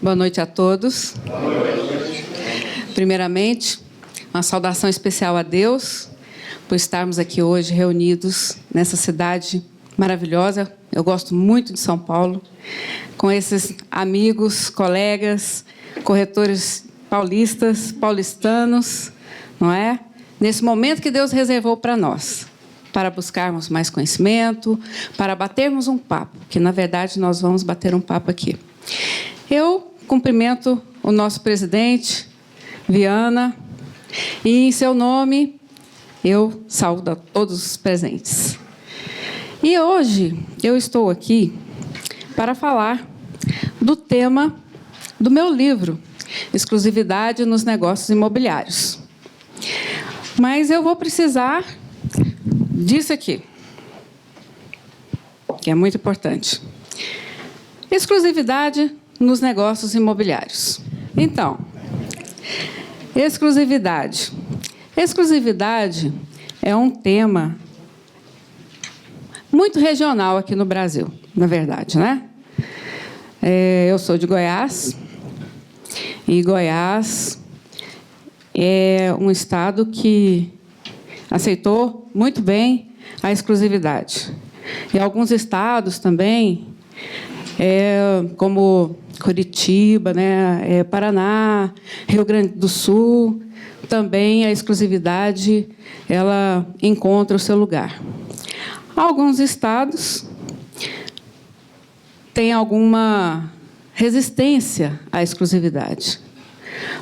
Boa noite a todos. Boa noite. Primeiramente, uma saudação especial a Deus por estarmos aqui hoje reunidos nessa cidade maravilhosa. Eu gosto muito de São Paulo, com esses amigos, colegas, corretores paulistanos, não é? Nesse momento que Deus reservou para nós, para buscarmos mais conhecimento, para batermos um papo, que, na verdade, nós vamos bater um papo aqui. Eu cumprimento o nosso presidente, Viana, e, em seu nome, eu saúdo a todos os presentes. E hoje eu estou aqui para falar do tema do meu livro, Exclusividade nos Negócios Imobiliários. Mas eu vou precisar disso aqui, que é muito importante. Exclusividade nos negócios imobiliários. Então, exclusividade. Exclusividade é um tema muito regional aqui no Brasil, na verdade, né? Eu sou de Goiás, e Goiás é um estado que aceitou muito bem a exclusividade. E alguns estados também, como Curitiba, né, Paraná, Rio Grande do Sul, também a exclusividade ela encontra o seu lugar. Alguns estados têm alguma resistência à exclusividade,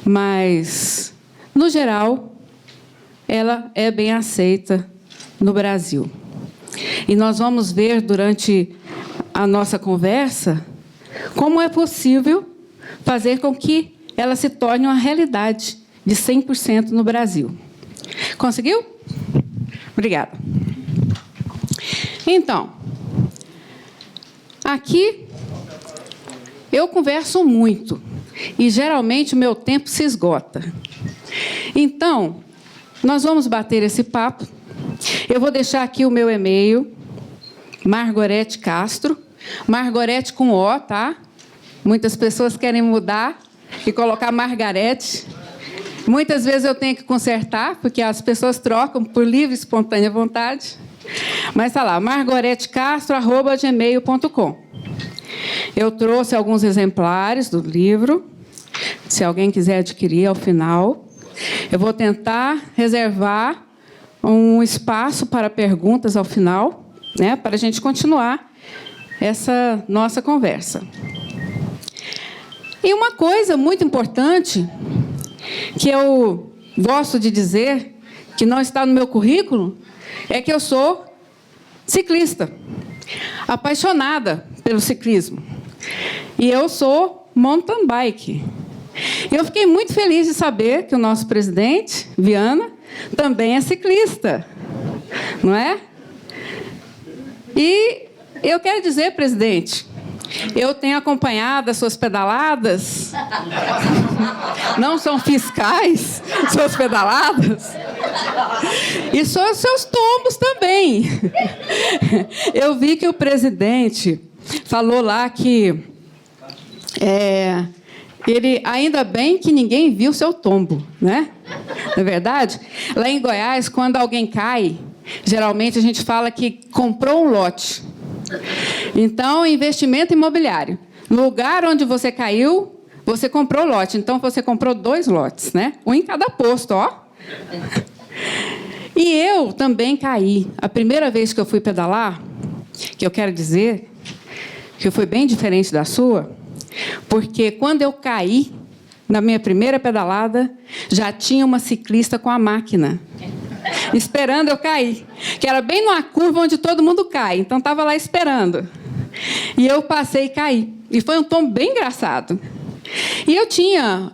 mas, no geral, ela é bem aceita no Brasil. E nós vamos ver, durante a nossa conversa, como é possível fazer com que ela se torne uma realidade de 100% no Brasil. Conseguiu? Obrigada. Então, aqui eu converso muito e, geralmente, o meu tempo se esgota. Então, nós vamos bater esse papo. Eu vou deixar aqui o meu e-mail, Margorete Castro, Margorete com O, tá? Muitas pessoas querem mudar e colocar Margarete. Muitas vezes eu tenho que consertar, porque as pessoas trocam por livre e espontânea vontade. Mas está lá, margoretecastro@gmail.com. Eu trouxe alguns exemplares do livro, se alguém quiser adquirir ao final. Eu vou tentar reservar um espaço para perguntas ao final, né, para a gente continuar essa nossa conversa. E uma coisa muito importante que eu gosto de dizer, que não está no meu currículo, é que eu sou ciclista, apaixonada pelo ciclismo. E eu sou mountain bike. E eu fiquei muito feliz de saber que o nosso presidente, Viana, também é ciclista, não é? E eu quero dizer, presidente, eu tenho acompanhado as suas pedaladas. Não são fiscais, suas pedaladas. E os seus tombos também. Eu vi que o presidente falou lá que ele, ainda bem que ninguém viu o seu tombo, né? Não é verdade? Lá em Goiás, quando alguém cai, geralmente a gente fala que comprou um lote. Então, investimento imobiliário. No lugar onde você caiu, você comprou lote. Então, você comprou 2 lotes, né? Um em cada posto, ó. E eu também caí. A primeira vez que eu fui pedalar, que eu quero dizer que foi bem diferente da sua, porque quando eu caí, na minha primeira pedalada, já tinha uma ciclista com a máquina, esperando eu cair, que era bem numa curva onde todo mundo cai, então estava lá esperando. E eu passei e caí. E foi um tombo bem engraçado. E eu tinha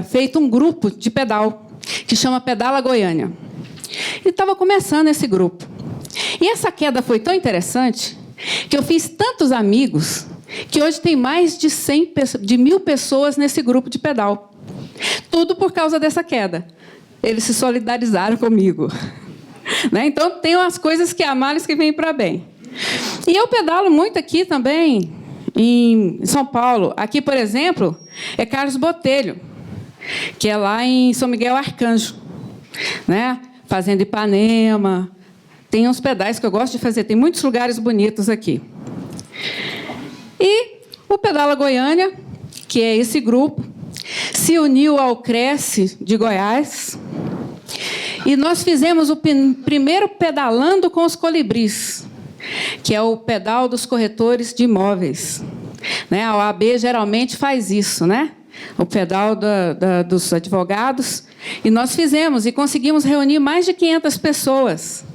feito um grupo de pedal, que chama Pedala Goiânia. E estava começando esse grupo. E essa queda foi tão interessante que eu fiz tantos amigos que hoje tem mais de 1.000 pessoas nesse grupo de pedal. Tudo por causa dessa queda. Eles se solidarizaram comigo. Né? Então, tem umas coisas que há males que vêm para bem. E eu pedalo muito aqui também, em São Paulo. Aqui, por exemplo, é Carlos Botelho, que é lá em São Miguel Arcanjo, né? Fazenda Ipanema. Tem uns pedais que eu gosto de fazer, tem muitos lugares bonitos aqui. E o Pedala Goiânia, que é esse grupo, se uniu ao Cresce de Goiás, e nós fizemos o primeiro Pedalando com os Colibris, que é o pedal dos corretores de imóveis. Né? A OAB geralmente faz isso, né? O pedal dos advogados. E nós fizemos e conseguimos reunir mais de 500 pessoas.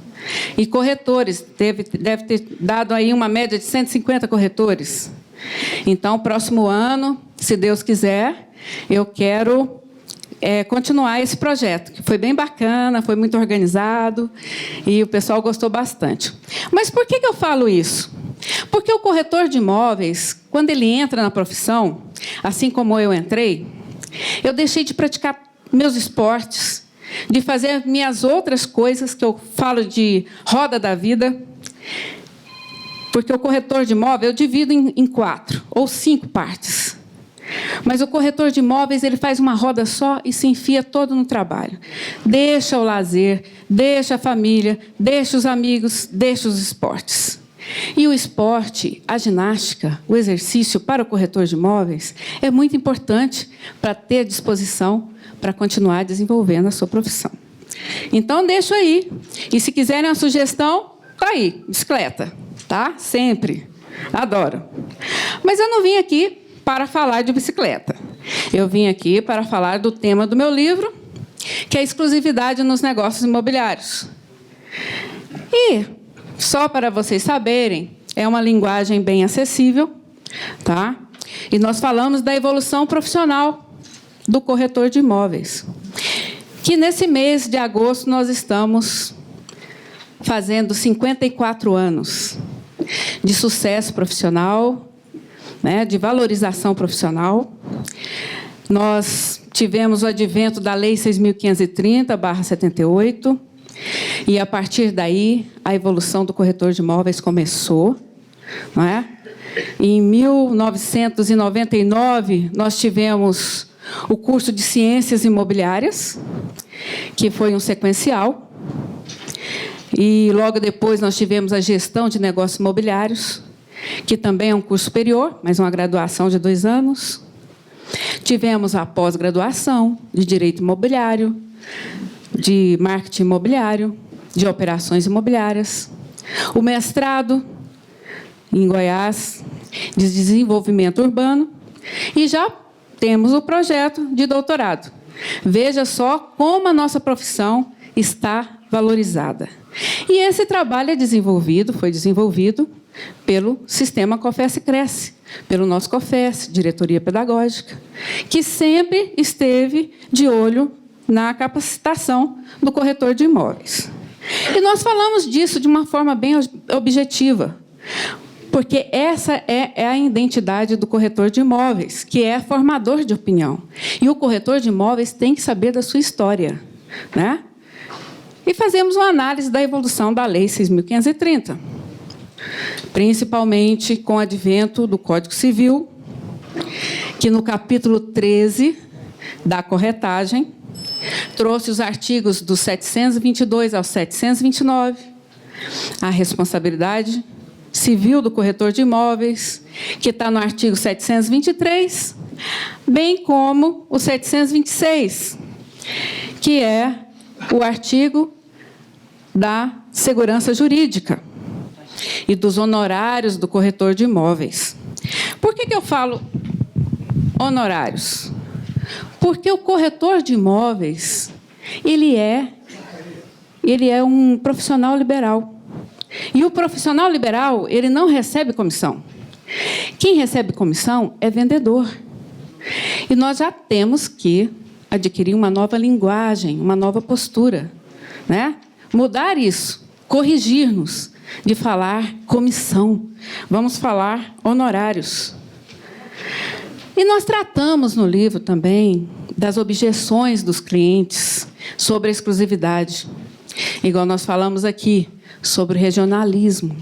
E corretores, deve ter dado aí uma média de 150 corretores. Então, próximo ano, se Deus quiser, eu quero continuar esse projeto, que foi bem bacana, foi muito organizado, e o pessoal gostou bastante. Mas por que eu falo isso? Porque o corretor de imóveis, quando ele entra na profissão, assim como eu entrei, eu deixei de praticar meus esportes, de fazer minhas outras coisas, que eu falo de roda da vida, porque o corretor de imóvel eu divido em 4 ou 5 partes. Mas o corretor de imóveis ele faz uma roda só e se enfia todo no trabalho. Deixa o lazer, deixa a família, deixa os amigos, deixa os esportes. E o esporte, a ginástica, o exercício para o corretor de imóveis é muito importante para ter disposição para continuar desenvolvendo a sua profissão. Então, deixo aí. E se quiserem uma sugestão, está aí, bicicleta. Tá? Sempre. Adoro. Mas eu não vim aqui para falar de bicicleta. Eu vim aqui para falar do tema do meu livro, que é a exclusividade nos negócios imobiliários. E, só para vocês saberem, é uma linguagem bem acessível, tá? E nós falamos da evolução profissional do corretor de imóveis, que nesse mês de agosto nós estamos fazendo 54 anos de sucesso profissional, né, de valorização profissional. Nós tivemos o advento da Lei 6.530/78, e, a partir daí, a evolução do corretor de imóveis começou. Não é? Em 1999, nós tivemos o curso de Ciências Imobiliárias, que foi um sequencial. E, logo depois, nós tivemos a Gestão de Negócios Imobiliários, que também é um curso superior, mas uma graduação de 2 anos. Tivemos a pós-graduação de Direito Imobiliário, de Marketing Imobiliário, de Operações Imobiliárias. O mestrado, em Goiás, de Desenvolvimento Urbano. E já temos o projeto de doutorado. Veja só como a nossa profissão está valorizada. E esse trabalho foi desenvolvido pelo Sistema COFES-Cresce, pelo nosso COFES, Diretoria Pedagógica, que sempre esteve de olho na capacitação do corretor de imóveis. E nós falamos disso de uma forma bem objetiva, porque essa é a identidade do corretor de imóveis, que é formador de opinião. E o corretor de imóveis tem que saber da sua história, né? E fazemos uma análise da evolução da Lei 6.530, principalmente com o advento do Código Civil, que no capítulo 13 da corretagem trouxe os artigos do 722 ao 729, a responsabilidade civil do corretor de imóveis, que está no artigo 723, bem como o 726, que é o artigo da segurança jurídica e dos honorários do corretor de imóveis. Por que eu falo honorários? Porque o corretor de imóveis, ele é um profissional liberal. E o profissional liberal, ele não recebe comissão. Quem recebe comissão é vendedor. E nós já temos que adquirir uma nova linguagem, uma nova postura, né? Mudar isso, corrigir-nos de falar comissão. Vamos falar honorários. E nós tratamos no livro também das objeções dos clientes sobre a exclusividade. Igual nós falamos aqui, sobre o regionalismo.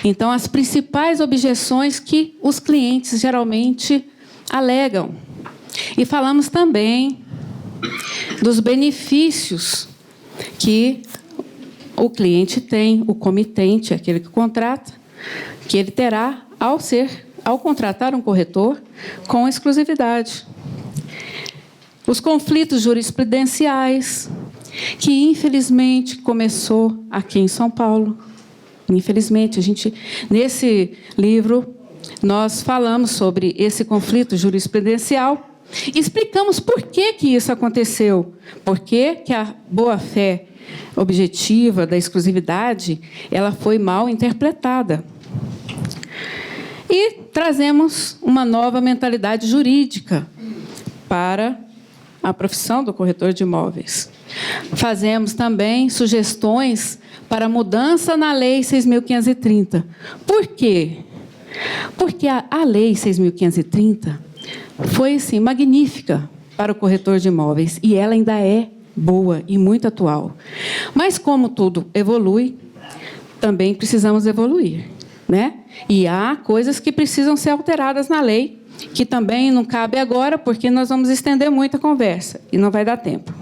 Então, as principais objeções que os clientes geralmente alegam. E falamos também dos benefícios que o cliente tem, o comitente, aquele que contrata, que ele terá ao contratar um corretor com exclusividade. Os conflitos jurisprudenciais, que infelizmente começou aqui em São Paulo. Infelizmente, nesse livro, nós falamos sobre esse conflito jurisprudencial e explicamos por que isso aconteceu, por que a boa-fé objetiva da exclusividade ela foi mal interpretada. E trazemos uma nova mentalidade jurídica para a profissão do corretor de imóveis. Fazemos também sugestões para mudança na Lei 6.530. Por quê? Porque a Lei 6.530 foi, assim, magnífica para o corretor de imóveis, e ela ainda é boa e muito atual. Mas, como tudo evolui, também precisamos evoluir, né? E há coisas que precisam ser alteradas na lei, que também não cabe agora, porque nós vamos estender muito a conversa, e não vai dar tempo.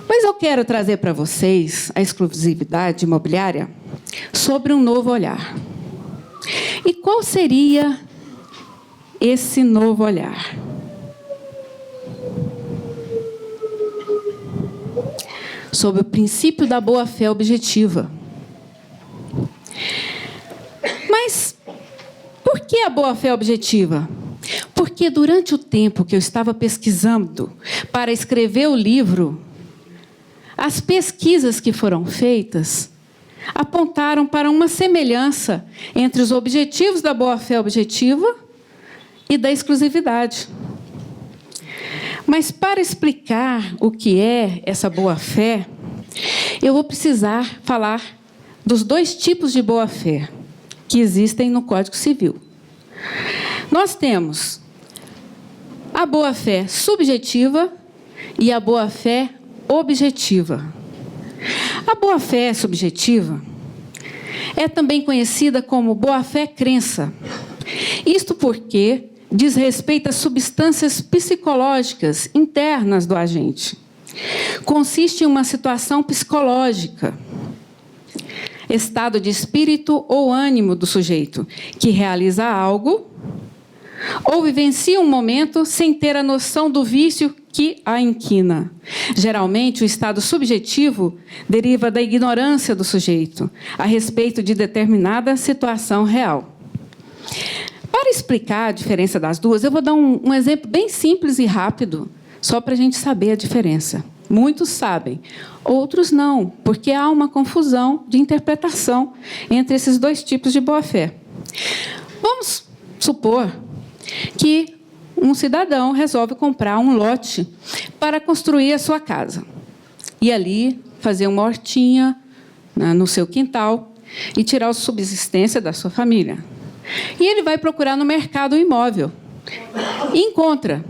Mas eu quero trazer para vocês a exclusividade imobiliária sobre um novo olhar. E qual seria esse novo olhar? Sobre o princípio da boa-fé objetiva. Mas por que a boa-fé objetiva? Porque durante o tempo que eu estava pesquisando para escrever o livro, as pesquisas que foram feitas apontaram para uma semelhança entre os objetivos da boa-fé objetiva e da exclusividade. Mas, para explicar o que é essa boa-fé, eu vou precisar falar dos dois tipos de boa-fé que existem no Código Civil. Nós temos a boa-fé subjetiva e a boa-fé objetiva. A boa-fé subjetiva é também conhecida como boa-fé crença. Isto porque diz respeito às substâncias psicológicas internas do agente. Consiste em uma situação psicológica, estado de espírito ou ânimo do sujeito, que realiza algo ou vivencia um momento sem ter a noção do vício que a inquina. Geralmente, o estado subjetivo deriva da ignorância do sujeito a respeito de determinada situação real. Para explicar a diferença das duas, eu vou dar um exemplo bem simples e rápido, só para a gente saber a diferença. Muitos sabem, outros não, porque há uma confusão de interpretação entre esses dois tipos de boa-fé. Vamos supor que um cidadão resolve comprar um lote para construir a sua casa. E ali fazer uma hortinha no seu quintal e tirar a subsistência da sua família. E ele vai procurar no mercado um imóvel. E encontra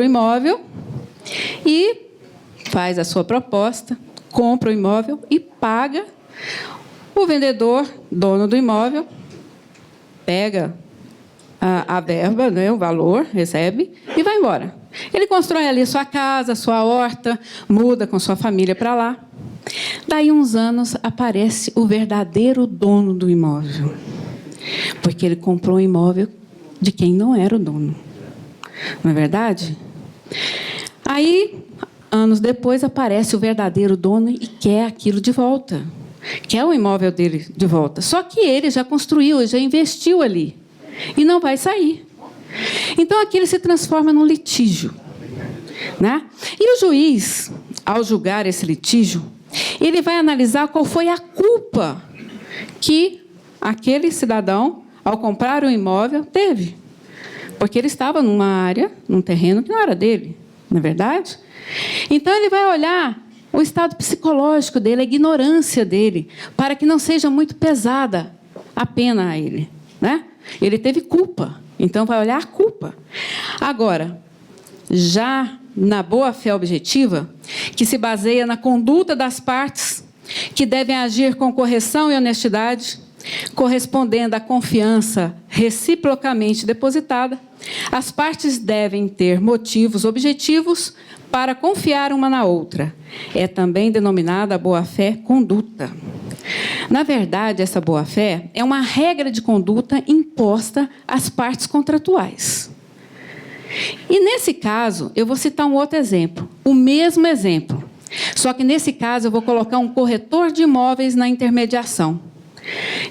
o imóvel e faz a sua proposta, compra o imóvel e paga. O vendedor, dono do imóvel, pega a verba, né, o valor, recebe e vai embora. Ele constrói ali sua casa, sua horta, muda com sua família para lá. Daí, uns anos, aparece o verdadeiro dono do imóvel, porque ele comprou um imóvel de quem não era o dono. Não é verdade? Aí, anos depois, aparece o verdadeiro dono e quer aquilo de volta. Quer o imóvel dele de volta. Só que ele já construiu, já investiu ali. E não vai sair. Então, aquilo se transforma num litígio, né? E o juiz, ao julgar esse litígio, ele vai analisar qual foi a culpa que aquele cidadão, ao comprar o imóvel, teve. Porque ele estava numa área, num terreno que não era dele, não é verdade? Então, ele vai olhar o estado psicológico dele, a ignorância dele, para que não seja muito pesada a pena a ele, né? Ele teve culpa, então vai olhar a culpa. Agora, já na boa-fé objetiva, que se baseia na conduta das partes, que devem agir com correção e honestidade, correspondendo à confiança reciprocamente depositada, as partes devem ter motivos objetivos para confiar uma na outra. É também denominada boa-fé conduta. Na verdade, essa boa-fé é uma regra de conduta imposta às partes contratuais. E, nesse caso, eu vou citar um outro exemplo, o mesmo exemplo. Só que, nesse caso, eu vou colocar um corretor de imóveis na intermediação.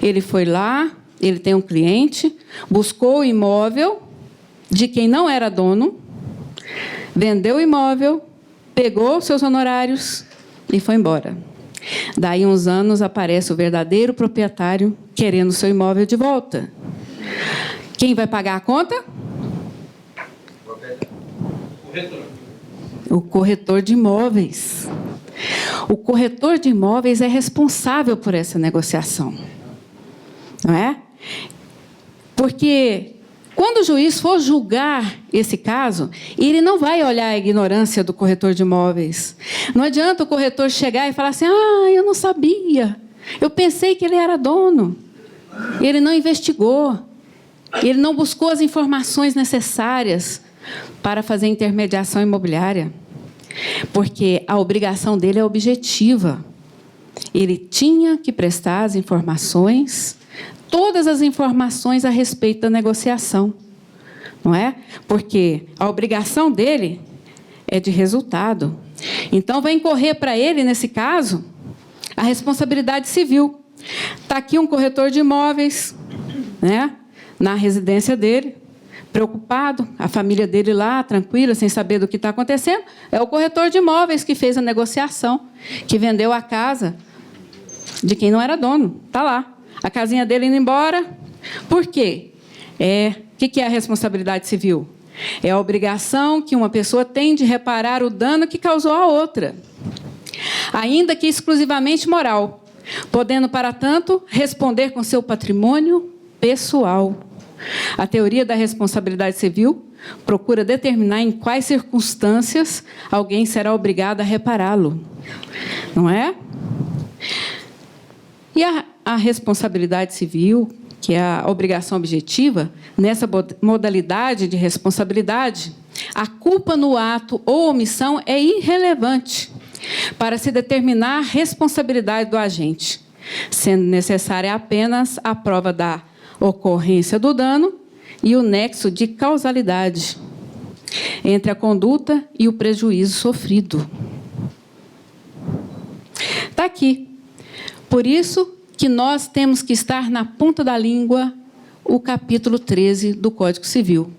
Ele foi lá, ele tem um cliente, buscou o imóvel de quem não era dono, vendeu o imóvel, pegou seus honorários e foi embora. Daí, uns anos, aparece o verdadeiro proprietário querendo seu imóvel de volta. Quem vai pagar a conta? O corretor de imóveis. O corretor de imóveis é responsável por essa negociação. Não é? Porque quando o juiz for julgar esse caso, ele não vai olhar a ignorância do corretor de imóveis. Não adianta o corretor chegar e falar assim: ah, eu não sabia, eu pensei que ele era dono. Ele não investigou, ele não buscou as informações necessárias para fazer intermediação imobiliária. Porque a obrigação dele é objetiva. Ele tinha que prestar as informações, todas as informações a respeito da negociação, não é? Porque a obrigação dele é de resultado. Então, vai incorrer para ele, nesse caso, a responsabilidade civil. Está aqui um corretor de imóveis, né, na residência dele, preocupado, a família dele lá, tranquila, sem saber do que está acontecendo. É o corretor de imóveis que fez a negociação, que vendeu a casa de quem não era dono. Está lá. A casinha dele indo embora. Por quê? O que é a responsabilidade civil? É a obrigação que uma pessoa tem de reparar o dano que causou a outra, ainda que exclusivamente moral, podendo, para tanto, responder com seu patrimônio pessoal. A teoria da responsabilidade civil procura determinar em quais circunstâncias alguém será obrigado a repará-lo, não é? E a responsabilidade civil, que é a obrigação objetiva, nessa modalidade de responsabilidade, a culpa no ato ou omissão é irrelevante para se determinar a responsabilidade do agente, sendo necessária apenas a prova da ocorrência do dano e o nexo de causalidade entre a conduta e o prejuízo sofrido. Está aqui. Por isso que nós temos que estar na ponta da língua o capítulo 13 do Código Civil,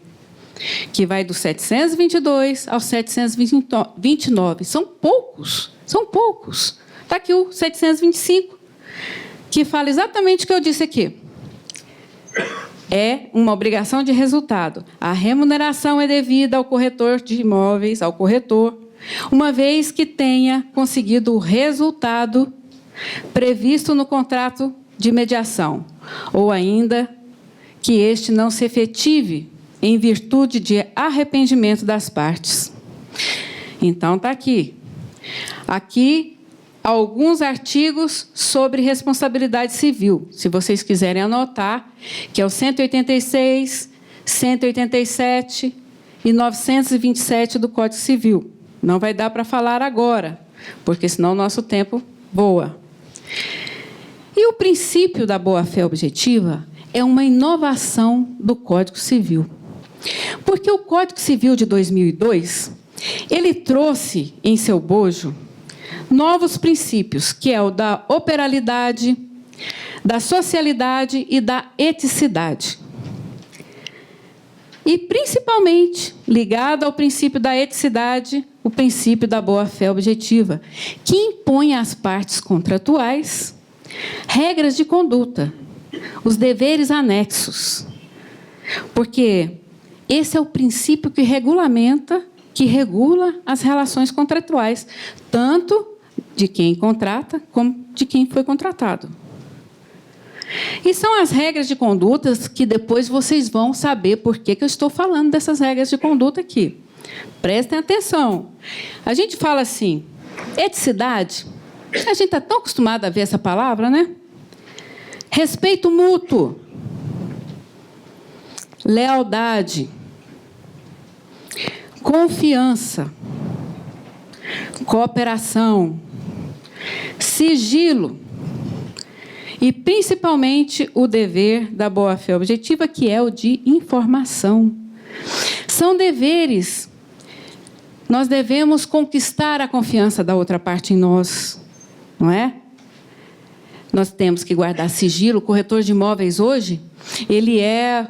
que vai do 722 ao 729. São poucos. Está aqui o 725, que fala exatamente o que eu disse aqui. É uma obrigação de resultado. A remuneração é devida ao corretor de imóveis, ao corretor, uma vez que tenha conseguido o resultado previsto no contrato de mediação, ou ainda que este não se efetive em virtude de arrependimento das partes. Então, está aqui. Aqui, alguns artigos sobre responsabilidade civil, se vocês quiserem anotar, que é o 186, 187 e 927 do Código Civil. Não vai dar para falar agora, porque senão o nosso tempo voa. E o princípio da boa-fé objetiva é uma inovação do Código Civil. Porque o Código Civil de 2002, ele trouxe em seu bojo novos princípios, que é o da operalidade, da socialidade e da eticidade. E, principalmente, ligado ao princípio da eticidade, o princípio da boa-fé objetiva, que impõe às partes contratuais regras de conduta, os deveres anexos. Porque esse é o princípio que regula as relações contratuais, tanto de quem contrata como de quem foi contratado. E são as regras de conduta que depois vocês vão saber por que eu estou falando dessas regras de conduta aqui. Prestem atenção. A gente fala assim, eticidade, a gente está tão acostumado a ver essa palavra, né? Respeito mútuo. Lealdade. Confiança. Cooperação. Sigilo. E, principalmente, o dever da boa-fé objetiva, que é o de informação. São deveres. Nós devemos conquistar a confiança da outra parte em nós, não é? Nós temos que guardar sigilo. O corretor de imóveis hoje, ele é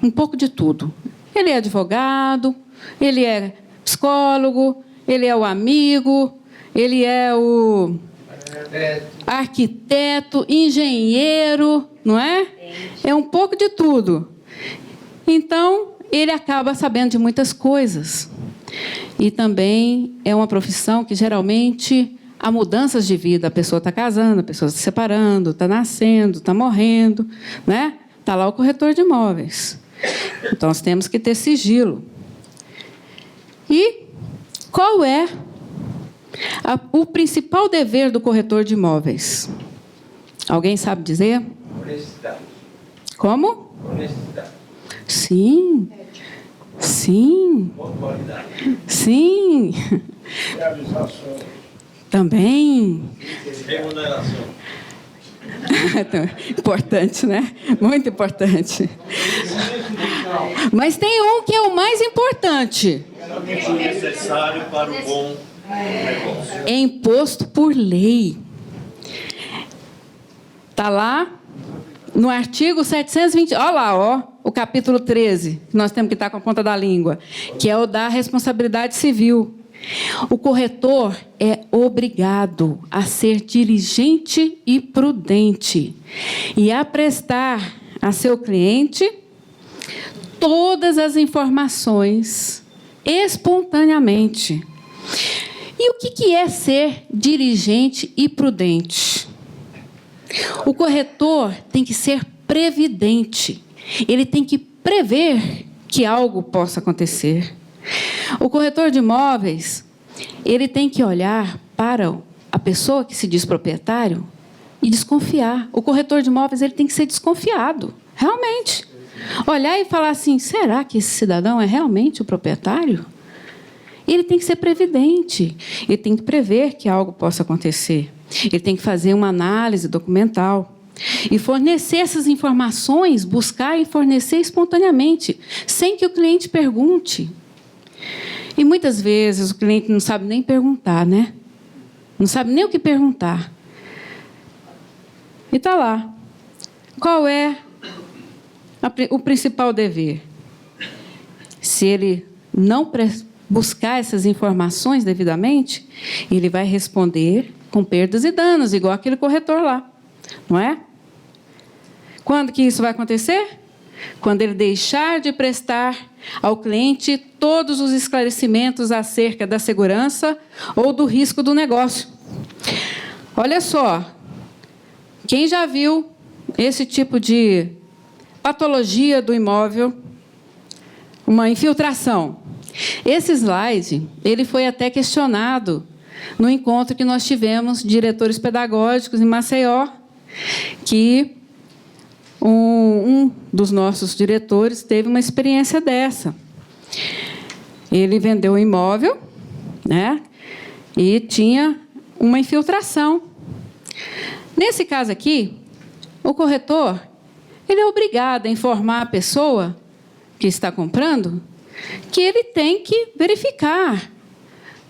um pouco de tudo. Ele é advogado, ele é psicólogo, ele é o amigo, ele é o arquiteto, engenheiro, não é? É um pouco de tudo. Então, ele acaba sabendo de muitas coisas. E também é uma profissão que, geralmente, há mudanças de vida. A pessoa está casando, a pessoa está se separando, está nascendo, está morrendo, né? Está lá o corretor de imóveis. Então, nós temos que ter sigilo. E qual é o principal dever do corretor de imóveis? Alguém sabe dizer? Honestidade. Como? Honestidade. Sim. Sim. Pontualidade. Sim. Realização. Também. Remuneração. Importante, né? Muito importante. Mas tem um que é o mais importante. Somente o necessário para o bom negócio. É imposto por lei. Está lá no artigo 720. Olha lá, ó, o capítulo 13, que nós temos que estar com a ponta da língua, que é o da responsabilidade civil. O corretor é obrigado a ser diligente e prudente e a prestar a seu cliente todas as informações espontaneamente. E o que é ser diligente e prudente? O corretor tem que ser previdente. Ele tem que prever que algo possa acontecer. O corretor de imóveis, ele tem que olhar para a pessoa que se diz proprietário e desconfiar. O corretor de imóveis, ele tem que ser desconfiado, realmente. Olhar e falar assim, será que esse cidadão é realmente o proprietário? Ele tem que ser previdente, ele tem que prever que algo possa acontecer. Ele tem que fazer uma análise documental e fornecer essas informações, buscar e fornecer espontaneamente, sem que o cliente pergunte. E muitas vezes o cliente não sabe nem perguntar, né? Não sabe nem o que perguntar. E está lá. Qual é o principal dever? Se ele não buscar essas informações devidamente, ele vai responder com perdas e danos, igual aquele corretor lá, não é? Quando que isso vai acontecer? Quando ele deixar de prestar ao cliente todos os esclarecimentos acerca da segurança ou do risco do negócio. Olha só, quem já viu esse tipo de patologia do imóvel, uma infiltração? Esse slide, ele foi até questionado no encontro que nós tivemos de diretores pedagógicos em Maceió, que um dos nossos diretores teve uma experiência dessa. Ele vendeu o imóvel, né, e tinha uma infiltração. Nesse caso aqui, o corretor, ele é obrigado a informar a pessoa que está comprando que ele tem que verificar.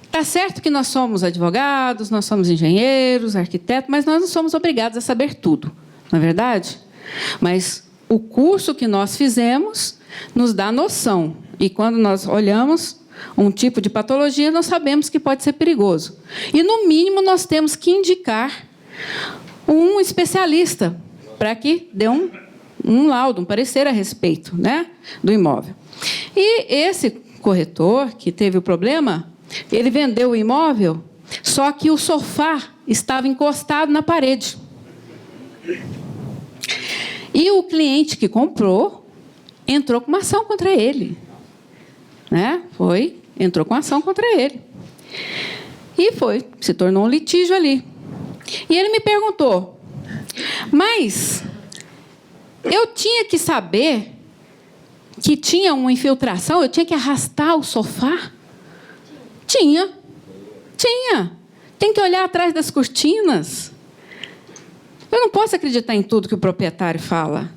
Está certo que nós somos advogados, nós somos engenheiros, arquitetos, mas nós não somos obrigados a saber tudo, não é verdade? Mas o curso que nós fizemos nos dá noção. E quando nós olhamos um tipo de patologia, nós sabemos que pode ser perigoso. E, no mínimo, nós temos que indicar um especialista para que dê um laudo, um parecer a respeito, né, do imóvel. E esse corretor que teve o problema, ele vendeu o imóvel, só que o sofá estava encostado na parede. E o cliente que comprou entrou com uma ação contra ele, né? Entrou com ação contra ele. E se tornou um litígio ali. E ele me perguntou, mas Eu tinha que saber que tinha uma infiltração, eu tinha que arrastar o sofá? Tinha. Tem que olhar atrás das cortinas. Eu não posso acreditar em tudo que o proprietário fala,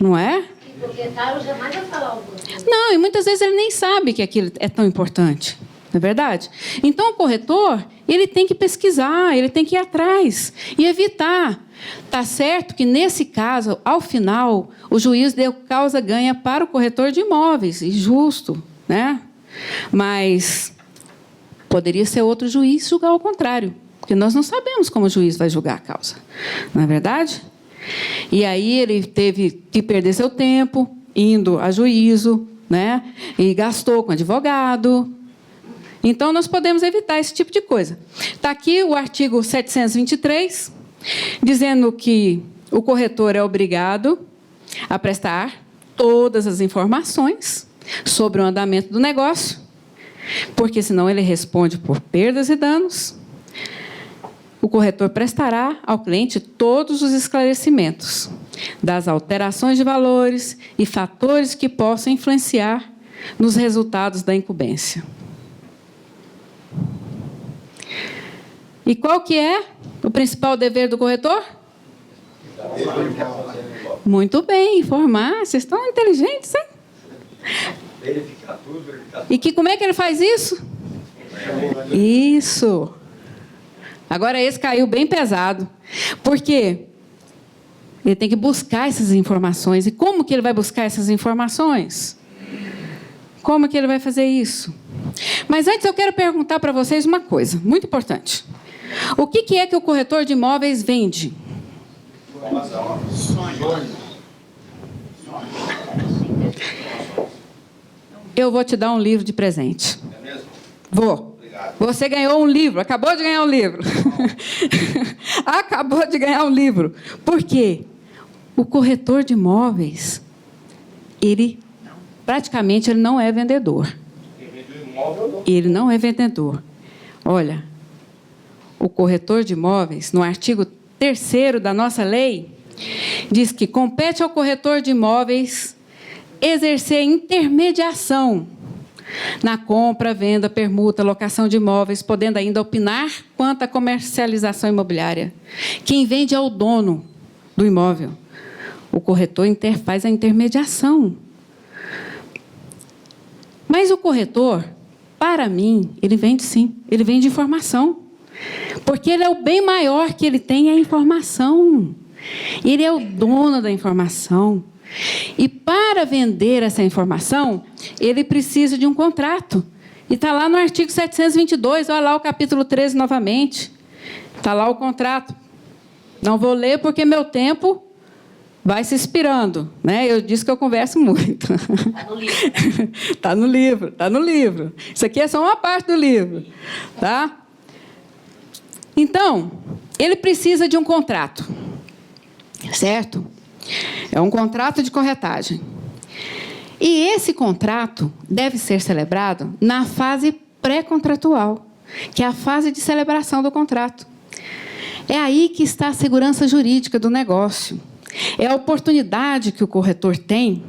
não é? O proprietário jamais vai falar alguma coisa. Não, e muitas vezes ele nem sabe que aquilo é tão importante, não é verdade? Então, o corretor, ele tem que pesquisar, ele tem que ir atrás e evitar. Está certo que, nesse caso, ao final, o juiz deu causa ganha para o corretor de imóveis, e justo, né? Mas poderia ser outro juiz julgar o contrário, porque nós não sabemos como o juiz vai julgar a causa, não é verdade? E aí ele teve que perder seu tempo indo a juízo, né? E gastou com advogado. Então, nós podemos evitar esse tipo de coisa. Está aqui o artigo 723, dizendo que o corretor é obrigado a prestar todas as informações sobre o andamento do negócio, porque senão ele responde por perdas e danos. O corretor prestará ao cliente todos os esclarecimentos das alterações de valores e fatores que possam influenciar nos resultados da incumbência. E qual que é o principal dever do corretor? Muito bem, informar. Vocês estão inteligentes, hein? Verificar tudo, verificar tudo. E como é que ele faz isso? Isso. Agora, esse caiu bem pesado. Por quê? Ele tem que buscar essas informações. E como que ele vai buscar essas informações? Como que ele vai fazer isso? Mas antes eu quero perguntar para vocês uma coisa muito importante. O que é que o corretor de imóveis vende? Eu vou te dar um livro de presente. É mesmo? Vou. Obrigado. Você ganhou um livro, acabou de ganhar um livro. Acabou de ganhar um livro. Por quê? O corretor de imóveis, ele praticamente ele não é vendedor. Ele não é vendedor. Olha, o corretor de imóveis, no artigo 3º da nossa lei, diz que compete ao corretor de imóveis exercer intermediação na compra, venda, permuta, locação de imóveis, podendo ainda opinar quanto à comercialização imobiliária. Quem vende é o dono do imóvel. O corretor faz a intermediação. Mas o corretor, para mim, ele vende sim, ele vende informação. Porque ele é o bem maior que ele tem, é a informação. Ele é o dono da informação. E para vender essa informação, ele precisa de um contrato. E está lá no artigo 722, olha lá o capítulo 13 novamente. Está lá o contrato. Não vou ler porque meu tempo vai se expirando, né? Eu disse que eu converso muito. Está no livro. Está no livro, está no livro. Isso aqui é só uma parte do livro, tá? Então, ele precisa de um contrato, certo? É um contrato de corretagem. E esse contrato deve ser celebrado na fase pré-contratual, que é a fase de celebração do contrato. É aí que está a segurança jurídica do negócio. É a oportunidade que o corretor tem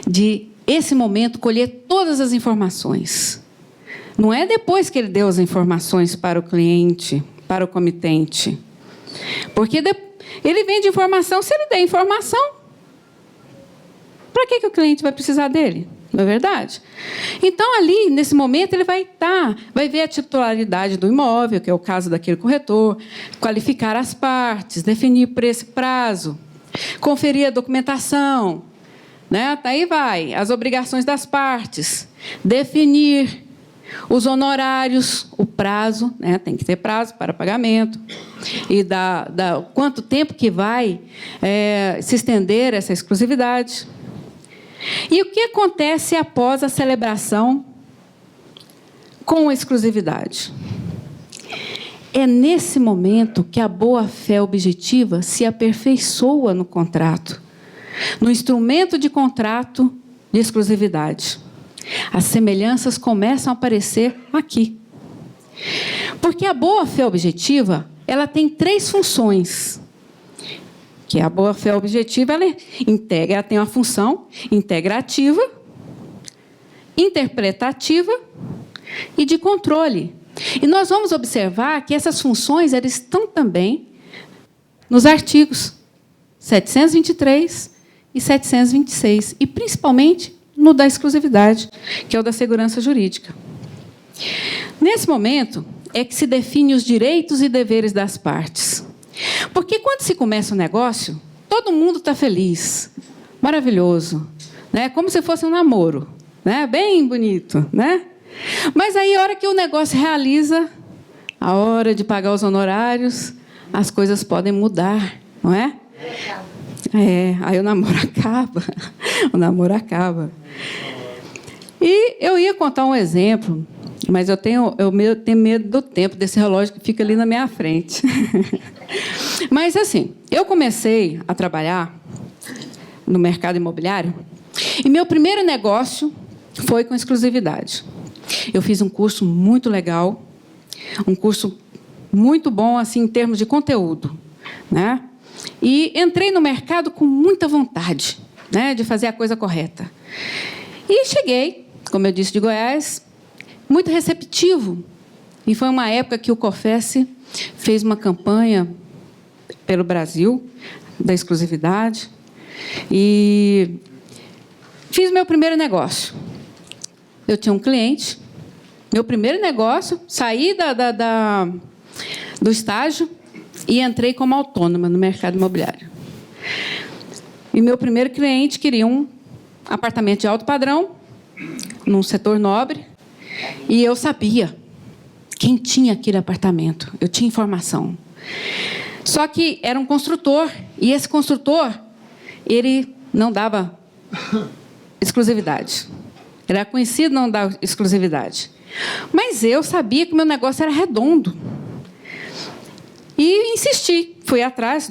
de, esse momento, colher todas as informações. Não é depois que ele deu as informações para o cliente, para o comitente. Porque ele vende informação, se ele der informação, para que o cliente vai precisar dele? Não é verdade? Então, ali, nesse momento, ele vai ver a titularidade do imóvel, que é o caso daquele corretor, qualificar as partes, definir preço e prazo, conferir a documentação, né? Daí vai, as obrigações das partes, definir os honorários, o prazo, né? Tem que ter prazo para pagamento, e quanto tempo que vai se estender essa exclusividade. E o que acontece após a celebração com a exclusividade? É nesse momento que a boa-fé objetiva se aperfeiçoa no contrato, no instrumento de contrato de exclusividade. As semelhanças começam a aparecer aqui. Porque a boa-fé objetiva, ela tem 3 funções que é a boa-fé objetiva, ela tem uma função integrativa, interpretativa e de controle. E nós vamos observar que essas funções elas estão também nos artigos 723 e 726, e principalmente no da exclusividade, que é o da segurança jurídica. Nesse momento é que se define os direitos e deveres das partes. Porque quando se começa um negócio, todo mundo está feliz, maravilhoso, né? Como se fosse um namoro, né? Bem bonito, né? Mas aí, a hora que o negócio realiza, a hora de pagar os honorários, as coisas podem mudar, não é? Aí o namoro acaba. O namoro acaba. E eu ia contar um exemplo, mas eu tenho medo do tempo, desse relógio que fica ali na minha frente. Mas, assim, eu comecei a trabalhar no mercado imobiliário e meu primeiro negócio foi com exclusividade. Eu fiz um curso muito legal, um curso muito bom assim, em termos de conteúdo, né? E entrei no mercado com muita vontade, né, de fazer a coisa correta. E cheguei, como eu disse, de Goiás, muito receptivo. E foi uma época que o COFES fez uma campanha pelo Brasil, da exclusividade, e fiz meu primeiro negócio. Eu tinha um cliente, meu primeiro negócio, saí do estágio e entrei como autônoma no mercado imobiliário. E meu primeiro cliente queria um apartamento de alto padrão, num setor nobre, e eu sabia quem tinha aquele apartamento, eu tinha informação. Só que era um construtor, e esse construtor, ele não dava exclusividade. Ele era conhecido não dar exclusividade. Mas eu sabia que o meu negócio era redondo. E insisti, fui atrás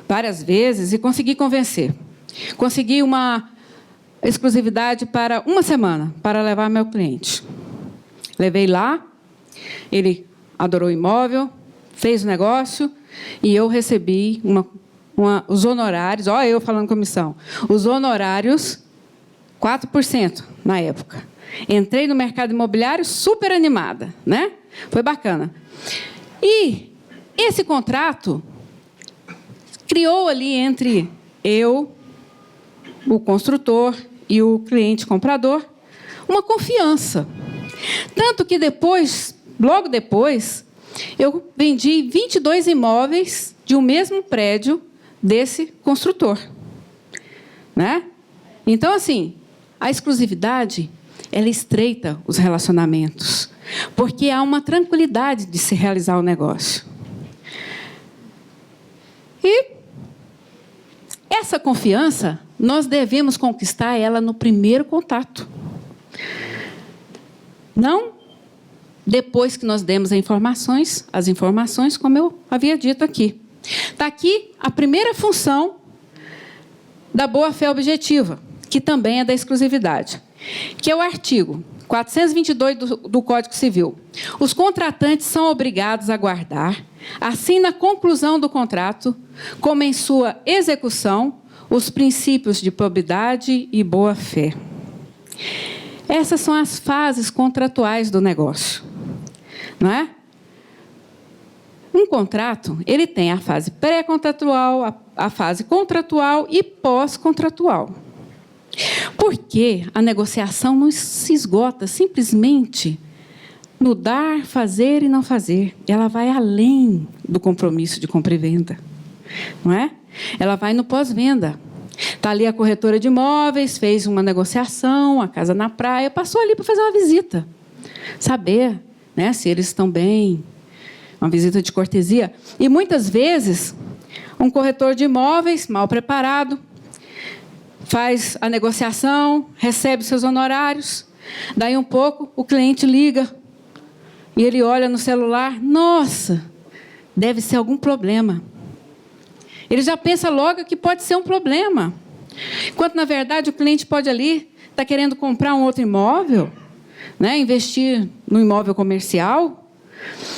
várias vezes e consegui convencer. Consegui uma exclusividade para uma semana, para levar meu cliente. Levei lá, ele adorou o imóvel, fez o negócio, e eu recebi os honorários, olha eu falando comissão, os honorários, 4% na época. Entrei no mercado imobiliário super animada, né? Foi bacana. E esse contrato criou ali entre eu, o construtor e o cliente comprador, uma confiança. Tanto que depois, logo depois, eu vendi 22 imóveis de um mesmo prédio desse construtor, né? Então, assim, a exclusividade, ela estreita os relacionamentos, porque há uma tranquilidade de se realizar o negócio. E essa confiança, nós devemos conquistar ela no primeiro contato. Não depois que nós demos as informações, como eu havia dito aqui. Está aqui a primeira função da boa-fé objetiva, que também é da exclusividade, que é o artigo 422 do Código Civil. Os contratantes são obrigados a guardar, assim na conclusão do contrato, como em sua execução, os princípios de probidade e boa-fé. Essas são as fases contratuais do negócio, não é? Um contrato, ele tem a fase pré-contratual, a fase contratual e pós-contratual. Porque a negociação não se esgota simplesmente no dar, fazer e não fazer. Ela vai além do compromisso de compra e venda, não é? Ela vai no pós-venda. Está ali a corretora de imóveis, fez uma negociação, a casa na praia, passou ali para fazer uma visita. Saber, né, se eles estão bem, uma visita de cortesia. E, muitas vezes, um corretor de imóveis, mal preparado, faz a negociação, recebe seus honorários, daí um pouco o cliente liga e ele olha no celular, nossa, deve ser algum problema. Ele já pensa logo que pode ser um problema. Enquanto, na verdade, o cliente pode ali estar querendo comprar um outro imóvel, né, investir no imóvel comercial.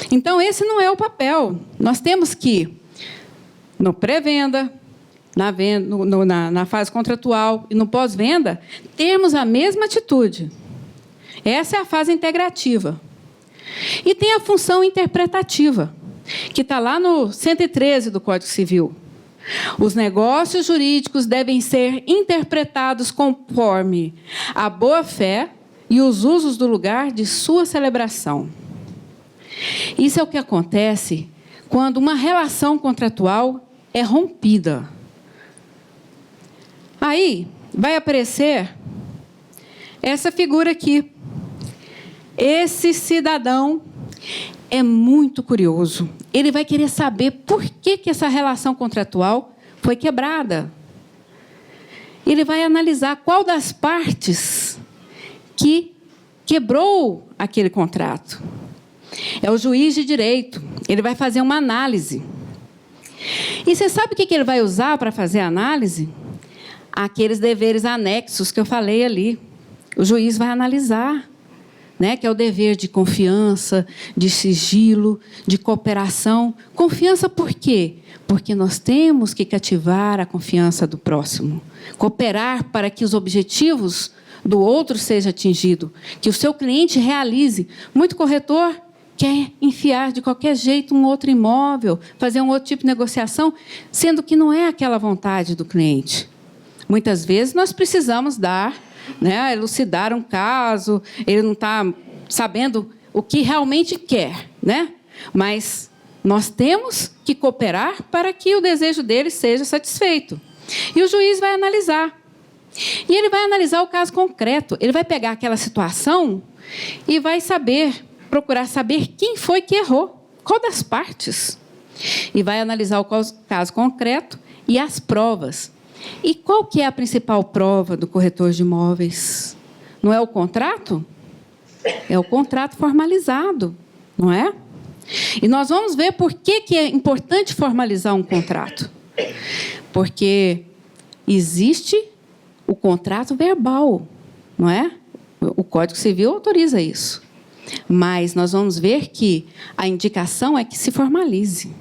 Então, esse não é o papel. Nós temos que no pré-venda, na fase contratual e no pós-venda, termos a mesma atitude. Essa é a fase integrativa. E tem a função interpretativa, que está lá no 113 do Código Civil. Os negócios jurídicos devem ser interpretados conforme a boa-fé e os usos do lugar de sua celebração. Isso é o que acontece quando uma relação contratual é rompida. Aí vai aparecer essa figura aqui. Esse cidadão é muito curioso. Ele vai querer saber por que essa relação contratual foi quebrada. Ele vai analisar qual das partes que quebrou aquele contrato. É o juiz de direito. Ele vai fazer uma análise. E você sabe o que ele vai usar para fazer a análise? Aqueles deveres anexos que eu falei ali. O juiz vai analisar, né? Que é o dever de confiança, de sigilo, de cooperação. Confiança por quê? Porque nós temos que cativar a confiança do próximo. Cooperar para que os objetivos do outro sejam atingidos, que o seu cliente realize. Muito corretor quer enfiar de qualquer jeito um outro imóvel, fazer um outro tipo de negociação, sendo que não é aquela vontade do cliente. Muitas vezes nós precisamos dar, né, elucidar um caso, ele não está sabendo o que realmente quer, né? Mas nós temos que cooperar para que o desejo dele seja satisfeito. E o juiz vai analisar. E ele vai analisar o caso concreto. Ele vai pegar aquela situação e vai procurar saber quem foi que errou, qual das partes. E vai analisar o caso concreto e as provas. E qual que é a principal prova do corretor de imóveis? Não é o contrato? É o contrato formalizado, não é? E nós vamos ver por que é importante formalizar um contrato. Porque existe o contrato verbal, não é? O Código Civil autoriza isso. Mas nós vamos ver que a indicação é que se formalize.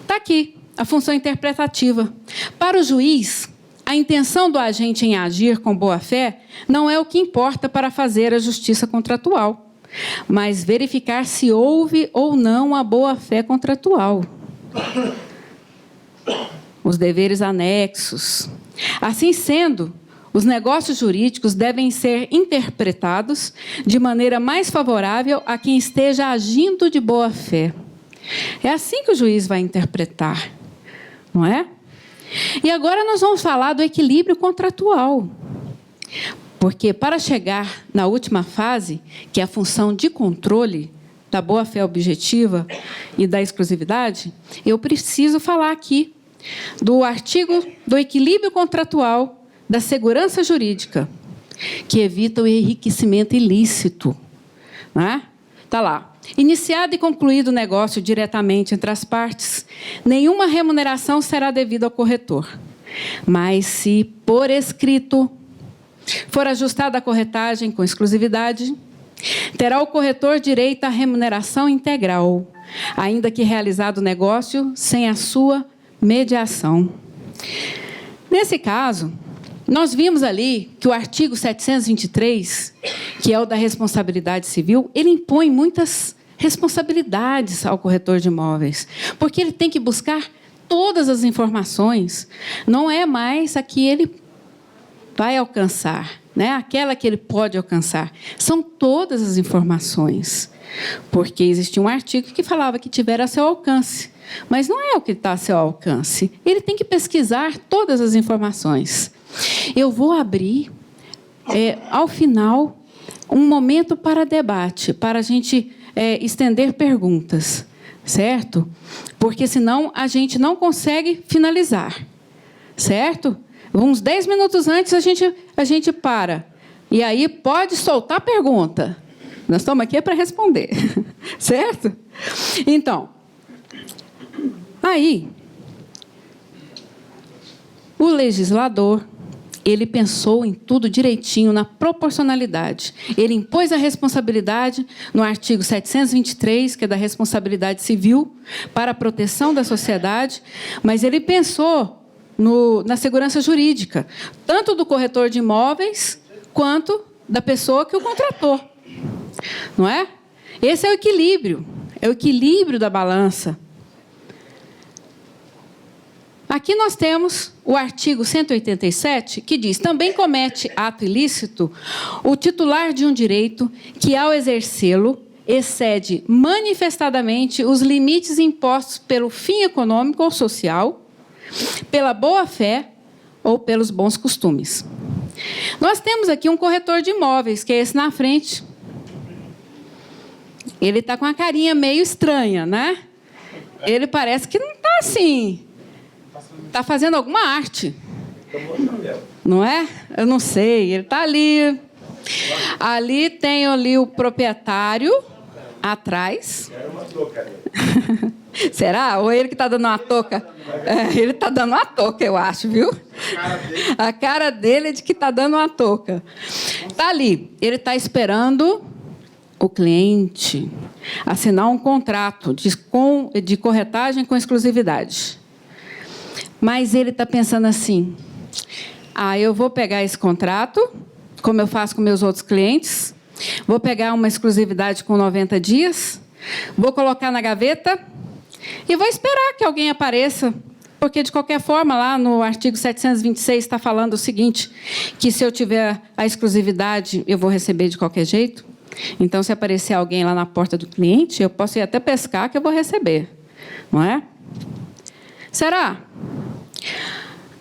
Está aqui a função interpretativa. Para o juiz, a intenção do agente em agir com boa-fé não é o que importa para fazer a justiça contratual, mas verificar se houve ou não a boa-fé contratual. Os deveres anexos. Assim sendo, os negócios jurídicos devem ser interpretados de maneira mais favorável a quem esteja agindo de boa-fé. É assim que o juiz vai interpretar, não é? E agora nós vamos falar do equilíbrio contratual. Porque para chegar na última fase, que é a função de controle da boa-fé objetiva e da exclusividade, eu preciso falar aqui do artigo do equilíbrio contratual da segurança jurídica, que evita o enriquecimento ilícito. Não é? Está lá. Iniciado e concluído o negócio diretamente entre as partes, nenhuma remuneração será devida ao corretor. Mas se, por escrito, for ajustada a corretagem com exclusividade, terá o corretor direito à remuneração integral, ainda que realizado o negócio sem a sua mediação. Nesse caso, nós vimos ali que o artigo 723, que é o da responsabilidade civil, ele impõe muitas responsabilidades ao corretor de imóveis, porque ele tem que buscar todas as informações, não é mais a que ele vai alcançar, né? Aquela que ele pode alcançar, são todas as informações, porque existia um artigo que falava que tiver a seu alcance, mas não é o que está a seu alcance, ele tem que pesquisar todas as informações. Eu vou abrir, ao final, um momento para debate, para a gente estender perguntas, certo? Porque, senão, a gente não consegue finalizar, certo? Uns 10 minutos antes, a gente para. E aí, pode soltar pergunta. Nós estamos aqui para responder, certo? Então, aí, o legislador, ele pensou em tudo direitinho, na proporcionalidade. Ele impôs a responsabilidade no artigo 723, que é da responsabilidade civil, para a proteção da sociedade, mas ele pensou na segurança jurídica, tanto do corretor de imóveis, quanto da pessoa que o contratou. Não é? Esse é o equilíbrio da balança. Aqui nós temos o artigo 187, que diz: também comete ato ilícito o titular de um direito que, ao exercê-lo, excede manifestadamente os limites impostos pelo fim econômico ou social, pela boa-fé ou pelos bons costumes. Nós temos aqui um corretor de imóveis, que é esse na frente. Ele está com a carinha meio estranha, né? Ele parece que não está assim. Está fazendo alguma arte. Não é? Eu não sei. Ele está ali. Ali tem ali o proprietário atrás. Será? Ou ele que está dando uma touca? Ele está dando uma touca, eu acho, viu? A cara dele é de que está dando uma touca. Está ali. Ele está esperando o cliente assinar um contrato de corretagem com exclusividade. Mas ele está pensando assim: eu vou pegar esse contrato, como eu faço com meus outros clientes, vou pegar uma exclusividade com 90 dias, vou colocar na gaveta e vou esperar que alguém apareça, porque, de qualquer forma, lá no artigo 726 está falando o seguinte, que se eu tiver a exclusividade, eu vou receber de qualquer jeito. Então, se aparecer alguém lá na porta do cliente, eu posso ir até pescar que eu vou receber. Não é? Será?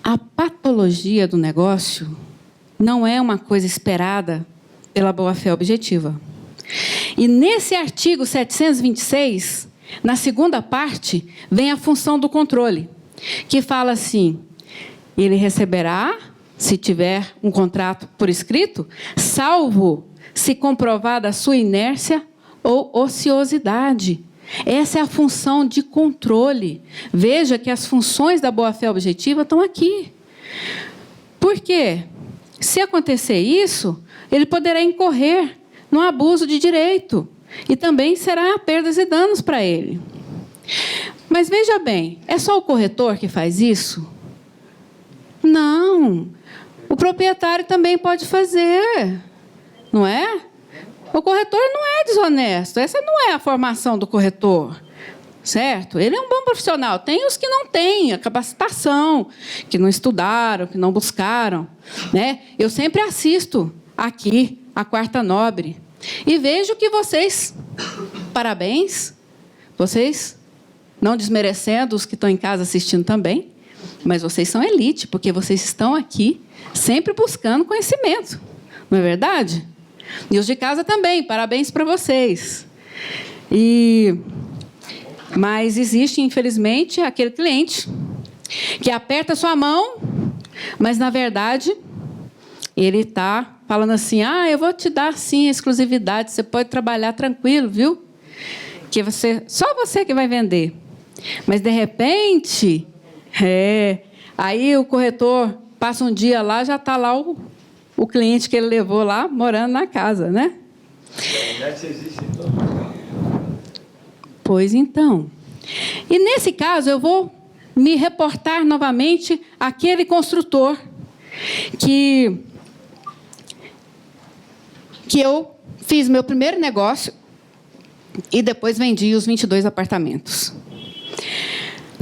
A patologia do negócio não é uma coisa esperada pela boa-fé objetiva. E nesse artigo 726, na segunda parte, vem a função do controle, que fala assim: ele receberá, se tiver um contrato por escrito, salvo se comprovada a sua inércia ou ociosidade. Essa é a função de controle. Veja que as funções da boa-fé objetiva estão aqui. Por quê? Se acontecer isso, ele poderá incorrer no abuso de direito e também será perdas e danos para ele. Mas veja bem, é só o corretor que faz isso? Não. O proprietário também pode fazer. Não é? O corretor não é desonesto. Essa não é a formação do corretor. Certo? Ele é um bom profissional. Tem os que não têm a capacitação, que não estudaram, que não buscaram. Né? Eu sempre assisto aqui a Quarta Nobre e vejo que vocês, parabéns, vocês, não desmerecendo os que estão em casa assistindo também, mas vocês são elite, porque vocês estão aqui sempre buscando conhecimento. Não é verdade? E os de casa também, parabéns para vocês. Mas existe, infelizmente, aquele cliente que aperta a sua mão, mas, na verdade, ele está falando assim: eu vou te dar, sim, a exclusividade, você pode trabalhar tranquilo, viu? Que só você que vai vender. Mas, de repente, aí o corretor passa um dia lá, já está lá o cliente que ele levou lá, morando na casa, né? Pois então. E, nesse caso, eu vou me reportar novamente àquele construtor que eu fiz meu primeiro negócio e depois vendi os 22 apartamentos.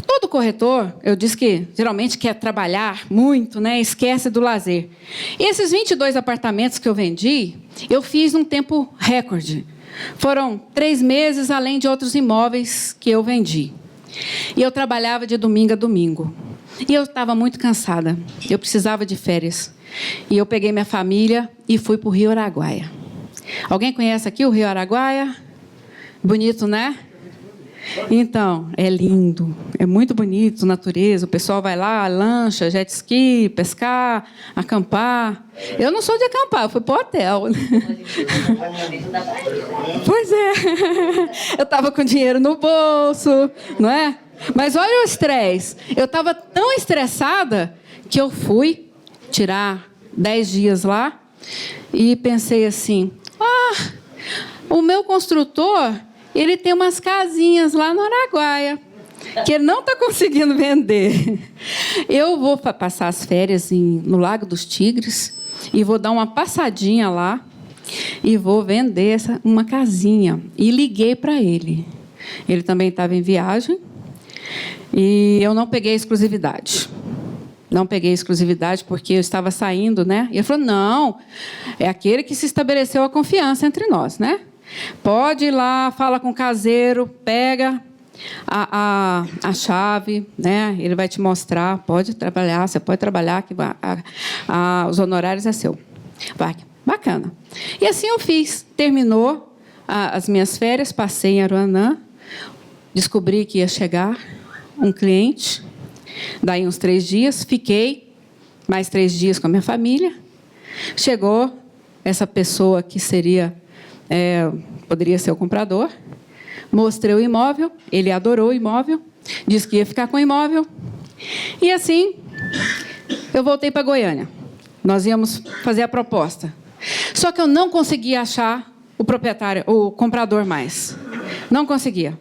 Todo corretor, eu disse que geralmente quer trabalhar muito, né? Esquece do lazer. E esses 22 apartamentos que eu vendi, eu fiz num tempo recorde. Foram 3 meses, além de outros imóveis que eu vendi. E eu trabalhava de domingo a domingo. E eu estava muito cansada. Eu precisava de férias. E eu peguei minha família e fui para o Rio Araguaia. Alguém conhece aqui o Rio Araguaia? Bonito, né? Então, é lindo, é muito bonito, natureza, o pessoal vai lá, lancha, jet ski, pescar, acampar. Eu não sou de acampar, eu fui para o hotel. Pois é, eu estava com dinheiro no bolso, não é? Mas olha o estresse, eu estava tão estressada que eu fui tirar 10 dias lá e pensei assim, o meu construtor, ele tem umas casinhas lá no Araguaia, que ele não está conseguindo vender. Eu vou passar as férias no Lago dos Tigres e vou dar uma passadinha lá e vou vender uma casinha. E liguei para ele. Ele também estava em viagem e eu não peguei exclusividade. Não peguei exclusividade porque eu estava saindo, né? E ele falou, não, é aquele que se estabeleceu a confiança entre nós, né? Pode ir lá, fala com o caseiro, pega a chave, né? Ele vai te mostrar, pode trabalhar, você pode trabalhar, que os honorários é seu. Vai, bacana. E assim eu fiz. Terminou as minhas férias, passei em Aruanã, descobri que ia chegar um cliente, daí uns 3 dias, fiquei mais 3 dias com a minha família, chegou essa pessoa que poderia ser o comprador, mostrei o imóvel, ele adorou o imóvel, disse que ia ficar com o imóvel. E assim, eu voltei para Goiânia. Nós íamos fazer a proposta. Só que eu não conseguia achar o comprador mais. Não conseguia.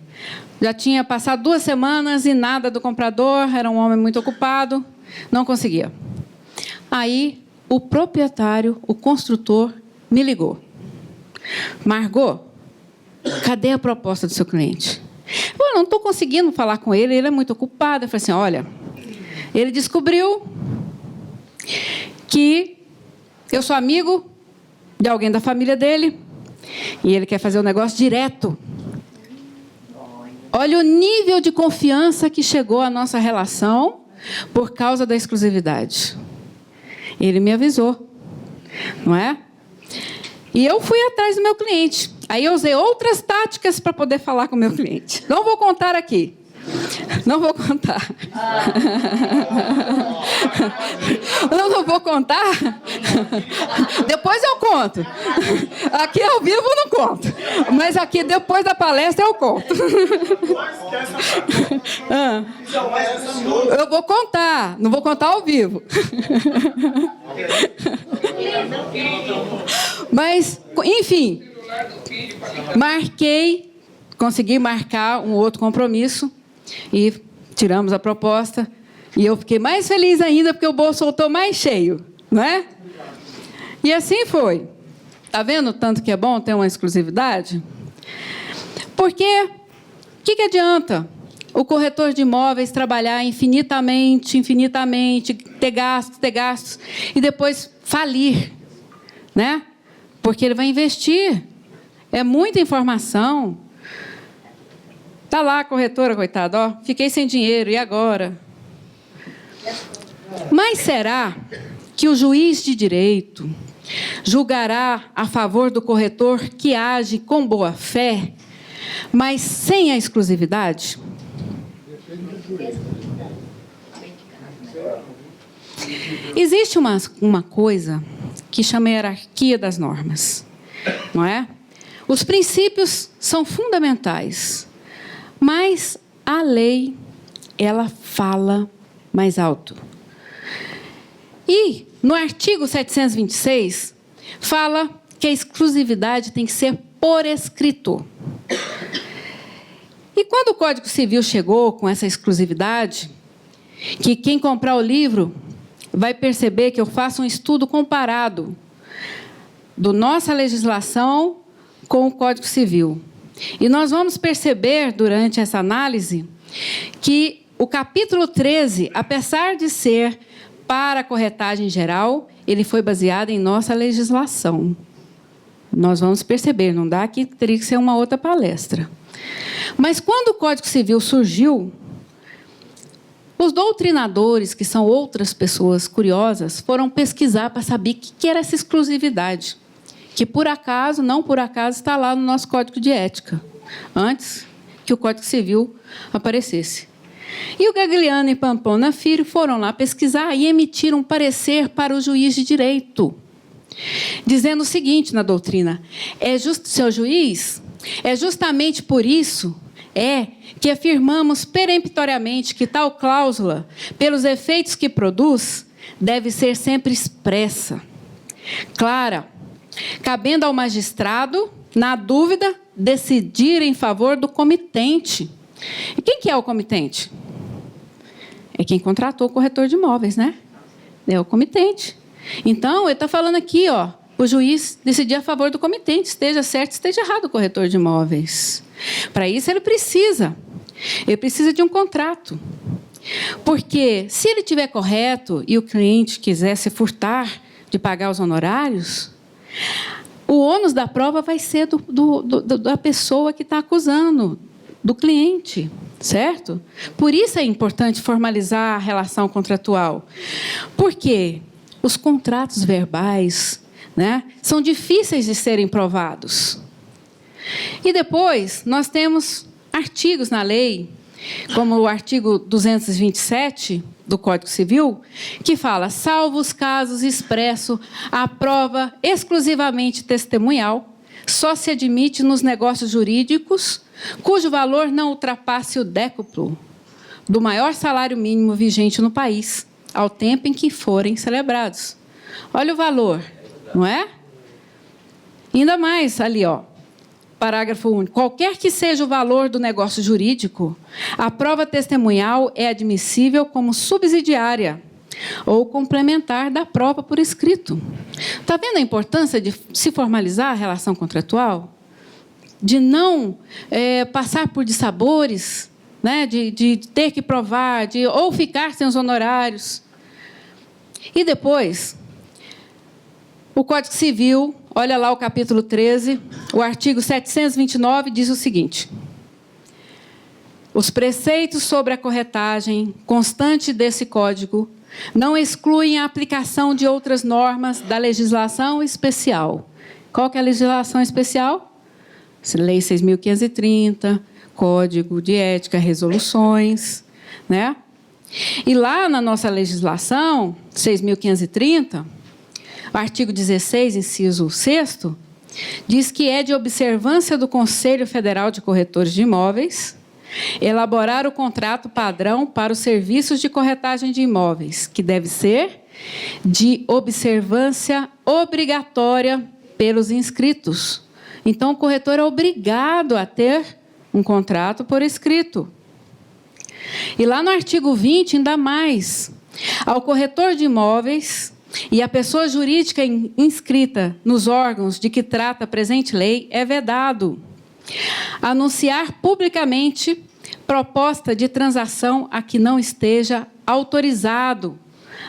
Já tinha passado 2 semanas e nada do comprador, era um homem muito ocupado, não conseguia. Aí, o proprietário, o construtor, me ligou. Margot, cadê a proposta do seu cliente? Eu não estou conseguindo falar com ele, ele é muito ocupado. Eu falei assim, olha, ele descobriu que eu sou amigo de alguém da família dele e ele quer fazer o negócio direto. Olha o nível de confiança que chegou à nossa relação por causa da exclusividade. Ele me avisou, não é? E eu fui atrás do meu cliente. Aí eu usei outras táticas para poder falar com o meu cliente. Não vou contar aqui. Não vou contar. Não vou contar. Depois eu conto. Aqui ao vivo eu não conto. Mas aqui depois da palestra eu conto. Eu vou contar. Não vou contar ao vivo. Mas, enfim, consegui marcar um outro compromisso e tiramos a proposta. E eu fiquei mais feliz ainda porque o bolso voltou mais cheio, não é? E assim foi. Está vendo o tanto que é bom ter uma exclusividade? Porque o que adianta o corretor de imóveis trabalhar infinitamente, ter gastos, e depois falir, né? Porque ele vai investir. É muita informação. Está lá a corretora, coitada, ó, fiquei sem dinheiro, e agora? Mas será que o juiz de direito julgará a favor do corretor que age com boa fé, mas sem a exclusividade? Existe uma coisa que chama hierarquia das normas, não é? Os princípios são fundamentais, mas a lei, ela fala mais alto. E no artigo 726, fala que a exclusividade tem que ser por escrito. E quando o Código Civil chegou com essa exclusividade, que quem comprar o livro vai perceber que eu faço um estudo comparado da nossa legislação com o Código Civil. E nós vamos perceber, durante essa análise, que o capítulo 13, apesar de ser para a corretagem geral, ele foi baseado em nossa legislação. Nós vamos perceber, não dá aqui, teria que ser uma outra palestra. Mas quando o Código Civil surgiu, os doutrinadores, que são outras pessoas curiosas, foram pesquisar para saber o que era essa exclusividade, que por acaso, não por acaso, está lá no nosso Código de Ética, antes que o Código Civil aparecesse. E o Gagliano e Pamplona Filho foram lá pesquisar e emitiram um parecer para o juiz de direito, dizendo o seguinte na doutrina: seu juiz, é justamente por isso que afirmamos peremptoriamente que tal cláusula, pelos efeitos que produz, deve ser sempre expressa, clara, cabendo ao magistrado, na dúvida, decidir em favor do comitente. E quem que é o comitente? É quem contratou o corretor de imóveis, né? É o comitente. Então, ele está falando aqui, ó, o juiz decidir a favor do comitente, esteja certo, esteja errado o corretor de imóveis. Para isso, ele precisa de um contrato. Porque, se ele estiver correto e o cliente quiser se furtar de pagar os honorários, o ônus da prova vai ser da pessoa que está acusando, do cliente, certo? Por isso é importante formalizar a relação contratual. Porque os contratos verbais, né, são difíceis de serem provados. E depois, nós temos artigos na lei, como o artigo 227 do Código Civil, que fala, salvo os casos expresso, a prova exclusivamente testemunhal só se admite nos negócios jurídicos cujo valor não ultrapasse o décuplo do maior salário mínimo vigente no país, ao tempo em que forem celebrados. Olha o valor, não é? Ainda mais ali, ó, parágrafo único. Qualquer que seja o valor do negócio jurídico, a prova testemunhal é admissível como subsidiária ou complementar da prova por escrito. Está vendo a importância de se formalizar a relação contratual? De não passar por dissabores, né? De ter que provar, ou ficar sem os honorários. E depois, o Código Civil, olha lá o capítulo 13, o artigo 729 diz o seguinte: os preceitos sobre a corretagem constante desse Código não excluem a aplicação de outras normas da legislação especial. Qual que é a legislação especial? Lei 6.530, Código de Ética, resoluções, né? E lá na nossa legislação, 6.530, o artigo 16, inciso 6º, diz que é de observância do Conselho Federal de Corretores de Imóveis elaborar o contrato padrão para os serviços de corretagem de imóveis, que deve ser de observância obrigatória pelos inscritos. Então, o corretor é obrigado a ter um contrato por escrito. E lá no artigo 20, ainda mais, ao corretor de imóveis e à pessoa jurídica inscrita nos órgãos de que trata a presente lei é vedado anunciar publicamente proposta de transação a que não esteja autorizado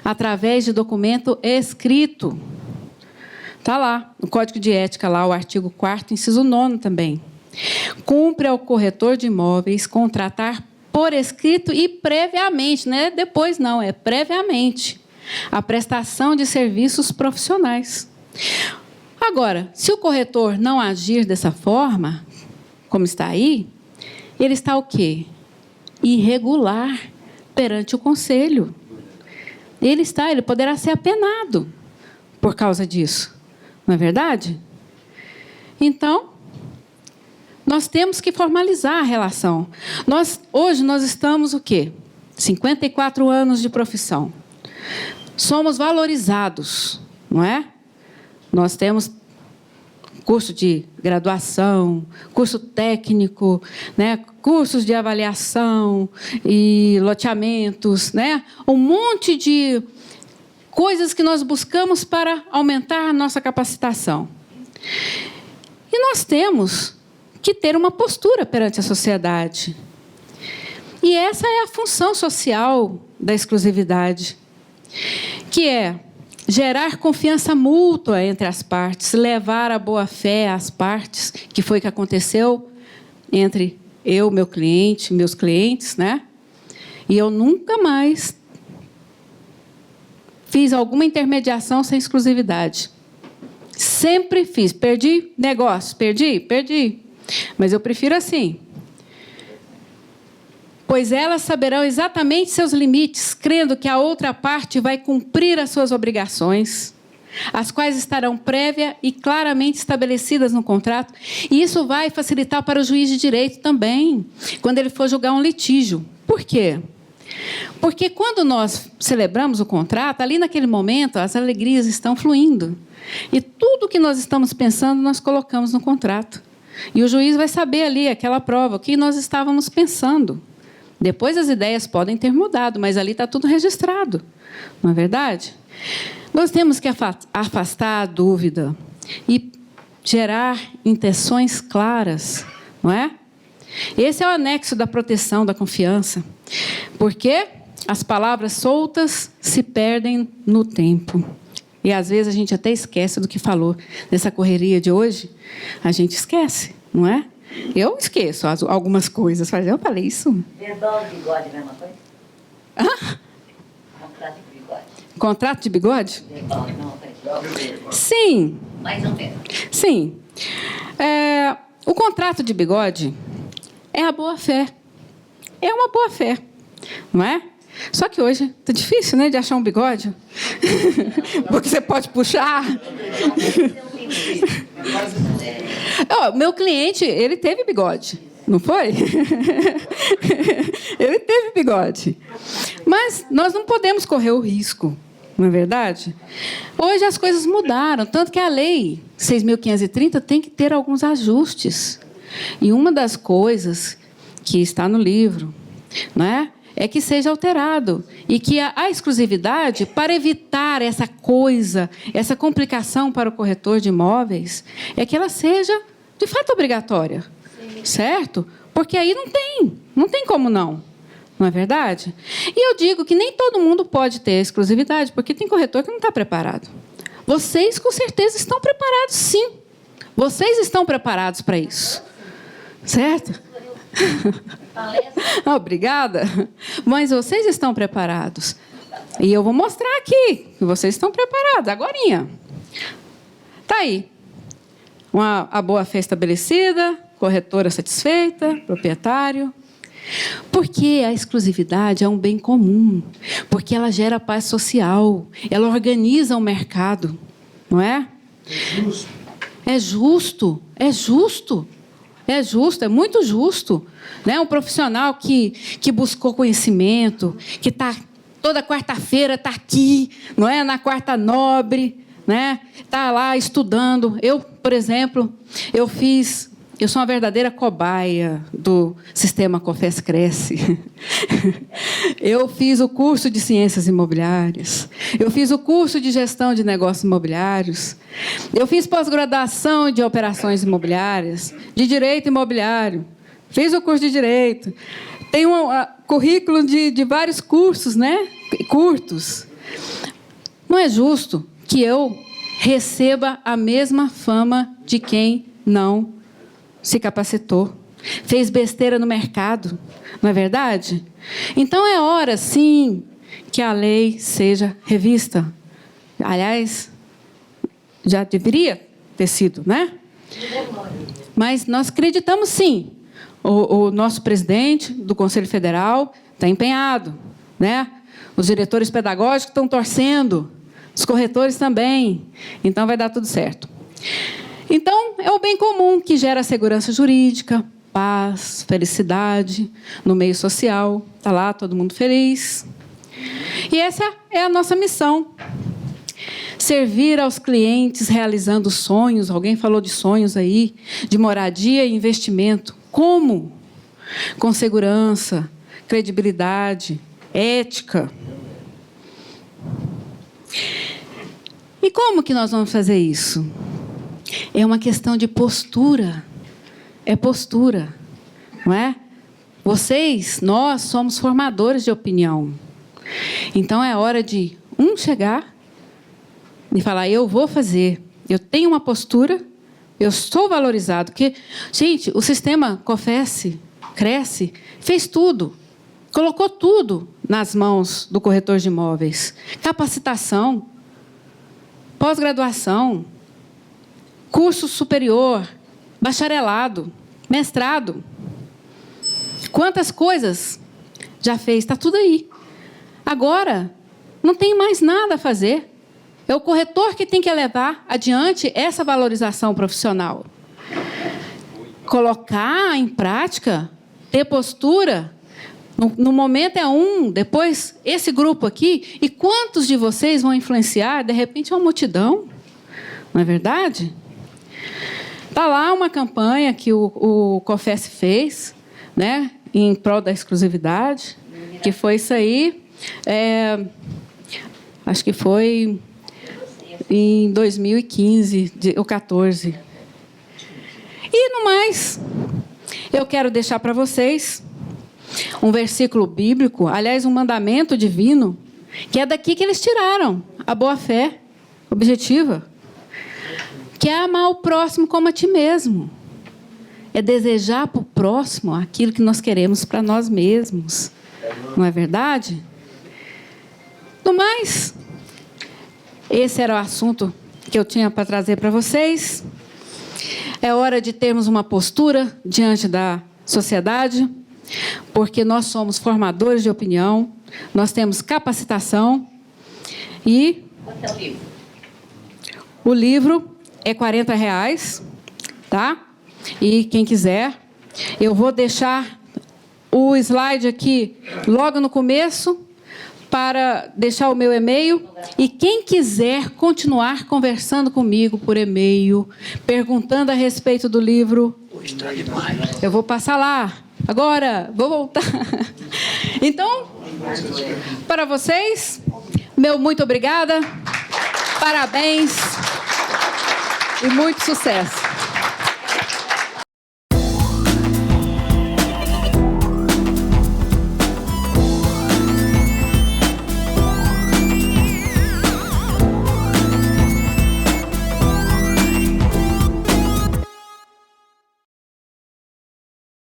através de documento escrito. Está lá, no Código de Ética, lá, o artigo 4º, inciso 9 também. Cumpre ao corretor de imóveis contratar por escrito e previamente, não é depois não, é previamente, a prestação de serviços profissionais. Agora, se o corretor não agir dessa forma, como está aí, ele está o quê? Irregular perante o conselho. Ele poderá ser apenado por causa disso. Não é verdade? Então, nós temos que formalizar a relação. Hoje nós estamos o quê? 54 anos de profissão. Somos valorizados, não é? Nós temos curso de graduação, curso técnico, né? Cursos de avaliação e loteamentos, né? Um monte de coisas que nós buscamos para aumentar a nossa capacitação. E nós temos que ter uma postura perante a sociedade. E essa é a função social da exclusividade, que é gerar confiança mútua entre as partes, levar a boa-fé às partes, que foi o que aconteceu entre eu, meu cliente, meus clientes, né? E eu nunca mais fiz alguma intermediação sem exclusividade. Sempre fiz. Perdi negócio, perdi. Mas eu prefiro assim. Pois elas saberão exatamente seus limites, crendo que a outra parte vai cumprir as suas obrigações, as quais estarão prévia e claramente estabelecidas no contrato. E isso vai facilitar para o juiz de direito também, quando ele for julgar um litígio. Por quê? Porque quando nós celebramos o contrato, ali naquele momento, as alegrias estão fluindo. E tudo que nós estamos pensando, nós colocamos no contrato. E o juiz vai saber ali, aquela prova, o que nós estávamos pensando. Depois as ideias podem ter mudado, mas ali está tudo registrado. Não é verdade? Nós temos que afastar a dúvida e gerar intenções claras, não é? Esse é o anexo da proteção, da confiança. Porque as palavras soltas se perdem no tempo. E, às vezes, a gente até esquece do que falou. Nessa correria de hoje, a gente esquece, não é? Eu esqueço algumas coisas. Mas eu falei isso. Verbal e bigode, mesma coisa? Hã? Contrato de bigode. Contrato de bigode? Verbal, não, coisa. Sim. Mais ou menos. Sim. O contrato de bigode é a boa-fé. É uma boa-fé, não é? Só que hoje está difícil, né, de achar um bigode. Porque você pode puxar. Meu cliente, ele teve bigode, não foi? Ele teve bigode. Mas nós não podemos correr o risco, não é verdade? Hoje as coisas mudaram, tanto que a lei 6.530 tem que ter alguns ajustes. E uma das coisas que está no livro, não é que seja alterado e que a exclusividade, para evitar essa coisa, essa complicação para o corretor de imóveis, é que ela seja, de fato, obrigatória. Sim. Certo? Porque aí não tem como não é verdade? E eu digo que nem todo mundo pode ter exclusividade, porque tem corretor que não está preparado. Vocês, com certeza, estão preparados, sim. Vocês estão preparados para isso. Certo? Obrigada. Mas vocês estão preparados. E eu vou mostrar aqui que vocês estão preparados, agorinha. Está aí. A boa-fé estabelecida, corretora satisfeita, proprietário. Porque a exclusividade é um bem comum. Porque ela gera paz social. Ela organiza o mercado. Não é? É justo. É justo. É justo, é muito justo. Né? Um profissional que buscou conhecimento, que está toda quarta-feira, está aqui, não é? Na quarta nobre, né? Está lá estudando. Eu, por exemplo, eu sou uma verdadeira cobaia do sistema COFES Cresce. Eu fiz o curso de Ciências Imobiliárias. Eu fiz o curso de Gestão de Negócios Imobiliários. Eu fiz pós-graduação de Operações Imobiliárias, de Direito Imobiliário. Fiz o curso de Direito. Tenho um currículo de vários cursos, né? Curtos. Não é justo que eu receba a mesma fama de quem não se capacitou, fez besteira no mercado, não é verdade? Então, é hora, sim, que a lei seja revista. Aliás, já deveria ter sido, né? Mas nós acreditamos, sim. O nosso presidente do Conselho Federal está empenhado, né? Os diretores pedagógicos estão torcendo, os corretores também. Então, vai dar tudo certo. Então, é o bem comum que gera segurança jurídica, paz, felicidade no meio social. Está lá todo mundo feliz. E essa é a nossa missão. Servir aos clientes realizando sonhos. Alguém falou de sonhos aí, de moradia e investimento. Como? Com segurança, credibilidade, ética. E como que nós vamos fazer isso? É uma questão de postura. É postura, não é? Nós somos formadores de opinião. Então, é hora de chegar e falar, eu vou fazer. Eu tenho uma postura, eu sou valorizado. Porque, gente, o sistema COFES Cresce, fez tudo. Colocou tudo nas mãos do corretor de imóveis. Capacitação, pós-graduação, curso superior, bacharelado, mestrado. Quantas coisas já fez? Está tudo aí. Agora, não tem mais nada a fazer. É o corretor que tem que levar adiante essa valorização profissional. Colocar em prática, ter postura, No momento é um, depois esse grupo aqui, e quantos de vocês vão influenciar, de repente, uma multidão? Não é verdade? Está lá uma campanha que o COFES fez, né, em prol da exclusividade, que foi isso aí, acho que foi em 2015 ou 2014. E, no mais, eu quero deixar para vocês um versículo bíblico, aliás, um mandamento divino, que é daqui que eles tiraram a boa-fé objetiva, que é amar o próximo como a ti mesmo. É desejar para o próximo aquilo que nós queremos para nós mesmos. Não é verdade? No mais, esse era o assunto que eu tinha para trazer para vocês. É hora de termos uma postura diante da sociedade, porque nós somos formadores de opinião, nós temos capacitação e Quanto é o livro? o livro é R$40, tá? E quem quiser, eu vou deixar o slide aqui logo no começo para deixar o meu e-mail. E quem quiser continuar conversando comigo por e-mail, perguntando a respeito do livro, eu vou passar lá. Agora, vou voltar. Então, para vocês, meu muito obrigada, parabéns e muito sucesso.